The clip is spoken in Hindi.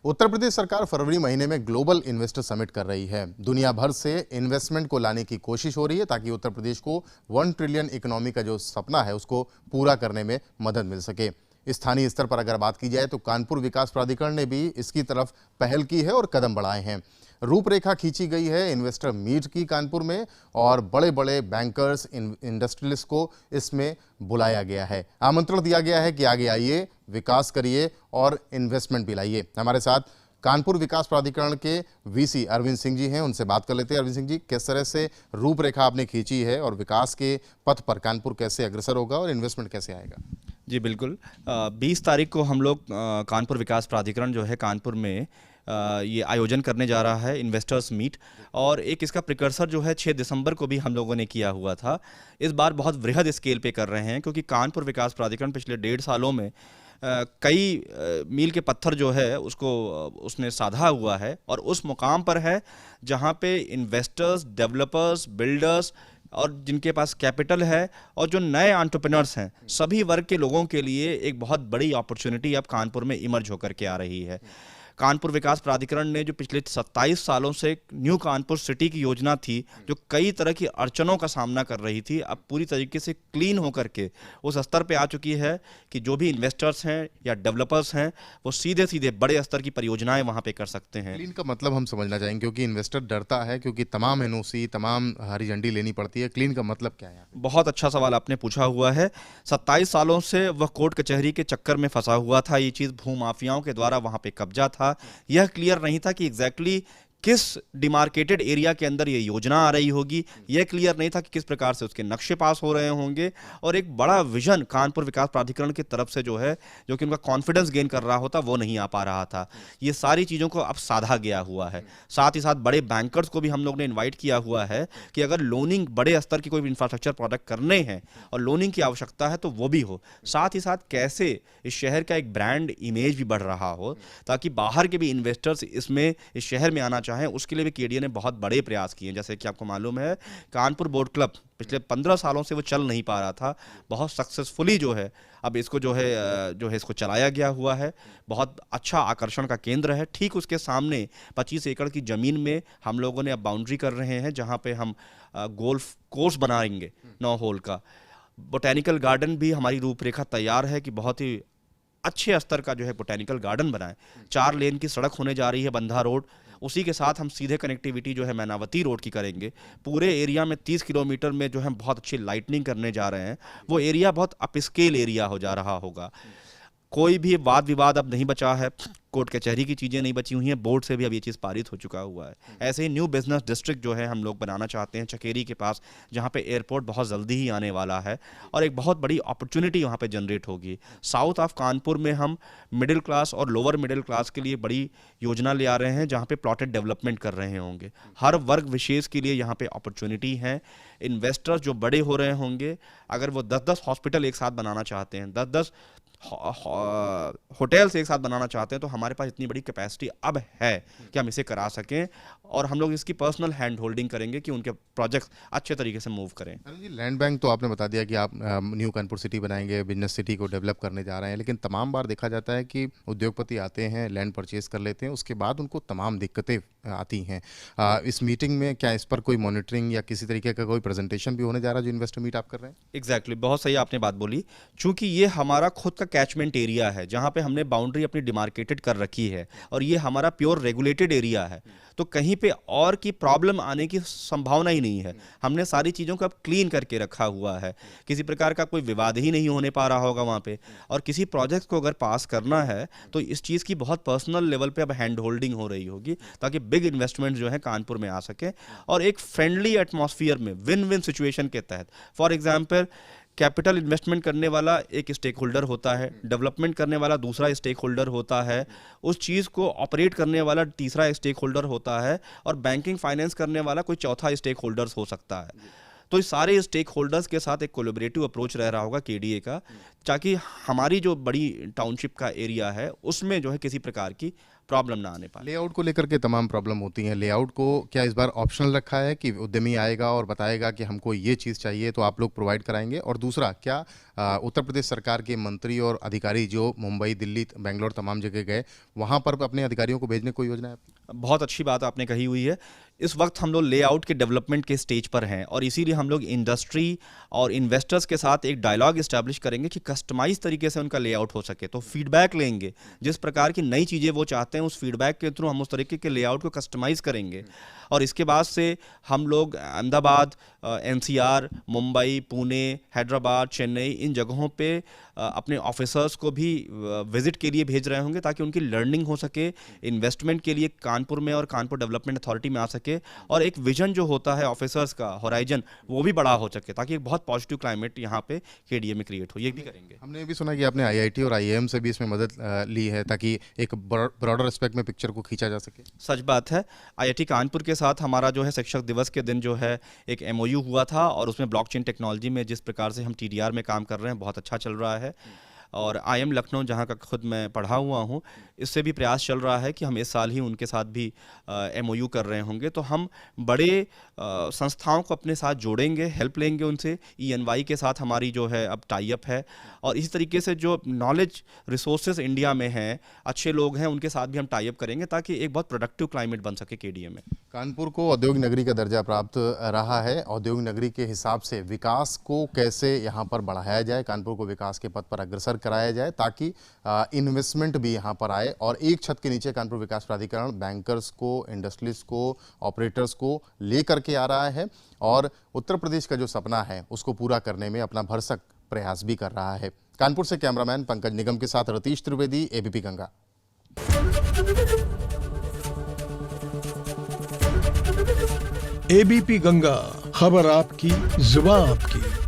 उत्तर प्रदेश सरकार फरवरी महीने में ग्लोबल इन्वेस्टर समिट कर रही है। दुनिया भर से इन्वेस्टमेंट को लाने की कोशिश हो रही है ताकि उत्तर प्रदेश को 1 ट्रिलियन इकोनॉमी का जो सपना है उसको पूरा करने में मदद मिल सके। स्थानीय स्तर पर अगर बात की जाए तो कानपुर विकास प्राधिकरण ने भी इसकी तरफ पहल की है और कदम बढ़ाए हैं। रूपरेखा खींची गई है इन्वेस्टर मीट की कानपुर में और बड़े बड़े बैंकर्स इंडस्ट्रियलिस्ट को इसमें बुलाया गया है। आमंत्रण दिया गया है कि आगे आइए, विकास करिए और इन्वेस्टमेंट भी लाइए। हमारे साथ कानपुर विकास प्राधिकरण के वीसी अरविंद सिंह जी हैं, उनसे बात कर लेते हैं। अरविंद सिंह जी, किस तरह से रूपरेखा आपने खींची है और विकास के पथ पर कानपुर कैसे अग्रसर होगा और इन्वेस्टमेंट कैसे आएगा? जी बिल्कुल। 20 तारीख को हम लोग कानपुर विकास प्राधिकरण जो है कानपुर में ये आयोजन करने जा रहा है इन्वेस्टर्स मीट, और एक इसका प्रिकर्सर जो है 6 दिसंबर को भी हम लोगों ने किया हुआ था। इस बार बहुत वृहद स्केल पे कर रहे हैं क्योंकि कानपुर विकास प्राधिकरण पिछले 1.5 सालों में कई मील के पत्थर जो है उसने साधा हुआ है और उस मुकाम पर है जहाँ पे इन्वेस्टर्स, डेवलपर्स, बिल्डर्स और जिनके पास कैपिटल है और जो नए एंटरप्रेन्योर्स हैं, सभी वर्ग के लोगों के लिए एक बहुत बड़ी अपॉर्चुनिटी अब कानपुर में इमर्ज होकर के आ रही है। कानपुर विकास प्राधिकरण ने जो पिछले 27 सालों से न्यू कानपुर सिटी की योजना थी, जो कई तरह की अड़चनों का सामना कर रही थी, अब पूरी तरीके से क्लीन होकर के उस स्तर पे आ चुकी है कि जो भी इन्वेस्टर्स हैं या डेवलपर्स हैं वो सीधे सीधे बड़े स्तर की परियोजनाएं वहां पे कर सकते हैं। क्लीन का मतलब हम समझना चाहेंगे क्योंकि इन्वेस्टर डरता है, क्योंकि तमाम एनओसी, तमाम हरी झंडी लेनी पड़ती है। क्लीन का मतलब क्या है? बहुत अच्छा सवाल आपने पूछा हुआ है। 27 सालों से वह कोर्ट कचहरी के चक्कर में फंसा हुआ था। ये चीज़ भूमाफियाओं के द्वारा वहां पे कब्जा था। यह क्लियर नहीं था कि एग्जैक्टली किस डिमार्केटेड एरिया के अंदर ये योजना आ रही होगी। यह क्लियर नहीं था कि किस प्रकार से उसके नक्शे पास हो रहे होंगे, और एक बड़ा विजन कानपुर विकास प्राधिकरण की तरफ से जो है, जो कि उनका कॉन्फिडेंस गेन कर रहा होता, वो नहीं आ पा रहा था। ये सारी चीज़ों को अब साधा गया हुआ है। साथ ही साथ बड़े बैंकर्स को भी हम लोग ने इन्वाइट किया हुआ है कि अगर लोनिंग बड़े स्तर की कोई इंफ्रास्ट्रक्चर प्रोडक्ट करने हैं और लोनिंग की आवश्यकता है तो वो भी हो। साथ ही साथ कैसे इस शहर का एक ब्रांड इमेज भी बढ़ रहा हो ताकि बाहर के भी इन्वेस्टर्स इसमें इस शहर में आना चाहें, उसके लिए भी केडीए ने बहुत बड़े प्रयास किए हैं। जैसे कि आपको मालूम है, कानपुर बोट क्लब पिछले 15 सालों से वो चल नहीं पा रहा था, बहुत सक्सेसफुली जो है अब इसको जो है इसको चलाया गया हुआ है। बहुत अच्छा आकर्षण का केंद्र है। ठीक उसके सामने 25 एकड़ की ज़मीन में हम लोगों ने अब बाउंड्री कर रहे हैं जहाँ पे हम गोल्फ कोर्स बनाएंगे 9 होल का। बोटेनिकल गार्डन भी हमारी रूपरेखा तैयार है कि बहुत ही अच्छे स्तर का जो है बोटेनिकल गार्डन बनाएं। 4 लेन की सड़क होने जा रही है बंधा रोड, उसी के साथ हम सीधे कनेक्टिविटी जो है मैनावती रोड की करेंगे। पूरे एरिया में 30 किलोमीटर में जो है बहुत अच्छी लाइटनिंग करने जा रहे हैं। वो एरिया बहुत अपस्केल एरिया हो जा रहा होगा। कोई भी वाद विवाद अब नहीं बचा है, कोर्ट कचहरी की चीज़ें नहीं बची हुई हैं, बोर्ड से भी अब ये चीज़ पारित हो चुका हुआ है। ऐसे ही न्यू बिजनेस डिस्ट्रिक्ट जो है हम लोग बनाना चाहते हैं चकेरी के पास, जहाँ पे एयरपोर्ट बहुत जल्दी ही आने वाला है और एक बहुत बड़ी अपॉर्चुनिटी वहाँ पे जनरेट होगी। साउथ ऑफ कानपुर में हम मिडिल क्लास और लोअर मिडिल क्लास के लिए बड़ी योजना ले आ रहे हैं जहाँ पे प्लॉटेड डेवलपमेंट कर रहे होंगे। हर वर्ग विशेष के लिए यहाँ पे अपॉर्चुनिटी है। इन्वेस्टर्स जो बड़े हो रहे होंगे, अगर वो 10-10 हॉस्पिटल एक साथ बनाना चाहते हैं, 10-10 होटल्स एक साथ बनाना चाहते हैं, तो हमारे पास इतनी बड़ी कैपेसिटी अब है कि हम इसे करा सकें, और हम लोग इसकी पर्सनल हैंड होल्डिंग करेंगे कि उनके प्रोजेक्ट्स अच्छे तरीके से मूव करें। अरे जी, लैंड बैंक तो आपने बता दिया कि आप न्यू कानपुर सिटी बनाएंगे, बिजनेस सिटी को डेवलप करने जा रहे हैं, लेकिन तमाम बार देखा जाता है कि उद्योगपति आते हैं, लैंड परचेज कर लेते हैं, उसके बाद उनको तमाम दिक्कतें आती हैं। इस मीटिंग में क्या इस पर कोई मॉनिटरिंग या किसी तरीके का कोई प्रेजेंटेशन भी होने जा रहा है जो इन्वेस्टर मीट आप कर रहे हैं? एग्जैक्टली, बहुत सही आपने बात बोली। चूंकि ये हमारा खुद का कैचमेंट एरिया है जहाँ पे हमने बाउंड्री अपनी डिमार्केटेड कर रखी है और ये हमारा प्योर रेगुलेटेड एरिया है, तो कहीं पे और की प्रॉब्लम आने की संभावना ही नहीं है। हमने सारी चीज़ों को अब क्लीन करके रखा हुआ है, किसी प्रकार का कोई विवाद ही नहीं होने पा रहा होगा वहाँ पे। और किसी प्रोजेक्ट को अगर पास करना है तो इस चीज़ की बहुत पर्सनल लेवल पे अब हैंड होल्डिंग हो रही होगी ताकि बिग इन्वेस्टमेंट जो है कानपुर में आ सके और एक फ्रेंडली एटमॉस्फेयर में विन विन सिचुएशन के तहत। फॉर एग्जाम्पल, कैपिटल इन्वेस्टमेंट करने वाला एक स्टेक होल्डर होता है, डेवलपमेंट करने वाला दूसरा स्टेक होल्डर होता है, उस चीज़ को ऑपरेट करने वाला तीसरा स्टेक होल्डर होता है, और बैंकिंग फाइनेंस करने वाला कोई चौथा स्टेक होल्डर्स हो सकता है। तो इस सारे स्टेक होल्डर्स के साथ एक कोलैबोरेटिव अप्रोच रह रहा होगा केडीए का, ताकि हमारी जो बड़ी टाउनशिप का एरिया है उसमें जो है किसी प्रकार की प्रॉब्लम ना आने पाए। लेआउट को लेकर के तमाम प्रॉब्लम होती हैं। लेआउट को क्या इस बार ऑप्शनल रखा है कि उद्यमी आएगा और बताएगा कि हमको ये चीज़ चाहिए तो आप लोग प्रोवाइड कराएंगे? और दूसरा, क्या उत्तर प्रदेश सरकार के मंत्री और अधिकारी जो मुंबई, दिल्ली, बेंगलोर तमाम जगह गए, वहाँ पर अपने अधिकारियों को भेजने की कोई योजना है आपकी? बहुत अच्छी बात आपने कही हुई है। इस वक्त हम लोग लेआउट के डेवलपमेंट के स्टेज पर हैं और इसीलिए हम लोग इंडस्ट्री और इन्वेस्टर्स के साथ एक डायलॉग इस्टेब्लिश करेंगे कि कस्टमाइज तरीके से उनका लेआउट हो सके। तो फीडबैक लेंगे, जिस प्रकार की नई चीज़ें वो चाहते हैं उस फीडबैक के थ्रू हम उस तरीके के लेआउट को कस्टमाइज करेंगे। और इसके बाद से हम लोग अहमदाबाद, एनसीआर, मुंबई, पुणे, हैदराबाद, चेन्नई, इन जगहों पे अपने ऑफिसर्स को भी विजिट के लिए भेज रहे होंगे ताकि उनकी लर्निंग हो सके, इन्वेस्टमेंट के लिए कानपुर में और कानपुर डेवलपमेंट अथॉरिटी में आ सके और एक विजन जो होता है ऑफिसर्स का, होराइजन, वो भी बड़ा हो सके ताकि एक बहुत पॉजिटिव क्लाइमेट यहाँ पे केडीए में क्रिएट हो। ये भी करेंगे। हमने ये भी सुना कि आपने आईआईटी और आईआईएम से भी इसमें मदद ली है ताकि एक ब्रॉडर एस्पेक्ट में पिक्चर को खींचा जा सके। सच बात है। आईआईटी कानपुर के साथ हमारा जो है शिक्षक दिवस के दिन जो है एक एमओयू हुआ था और उसमें ब्लॉकचेन टेक्नोलॉजी में जिस प्रकार से हम टीडीआर में काम कर रहे हैं बहुत अच्छा चल रहा है। और आईएम लखनऊ, जहाँ का खुद मैं पढ़ा हुआ हूँ, इससे भी प्रयास चल रहा है कि हम इस साल ही उनके साथ भी एमओयू कर रहे होंगे। तो हम बड़े संस्थाओं को अपने साथ जोड़ेंगे, हेल्प लेंगे उनसे। ईएनवाई के साथ हमारी जो है अब टाई अप है और इसी तरीके से जो नॉलेज रिसोर्सेज इंडिया में हैं, अच्छे लोग हैं, उनके साथ भी हम टाई अप करेंगे ताकि एक बहुत प्रोडक्टिव क्लाइमेट बन सके केडीए में। कानपुर को औद्योगिक नगरी का दर्जा प्राप्त रहा है। औद्योगिक नगरी के हिसाब से विकास को कैसे यहाँ पर बढ़ाया जाए, कानपुर को विकास के पथ पर अग्रसर कराया जाए ताकि इन्वेस्टमेंट भी यहाँ पर आए और एक छत के नीचे कानपुर विकास प्राधिकरण बैंकर्स को, इंडस्ट्रियलिस्ट को, ऑपरेटर्स को लेकर के आ रहा है और उत्तर प्रदेश का जो सपना है उसको पूरा करने में अपना भरसक प्रयास भी कर रहा है। कानपुर से कैमरामैन पंकज निगम के साथ रतीश त्रिवेदी, एबीपी गंगा। एबीपी गंगा, खबर आपकी, जुबान आपकी।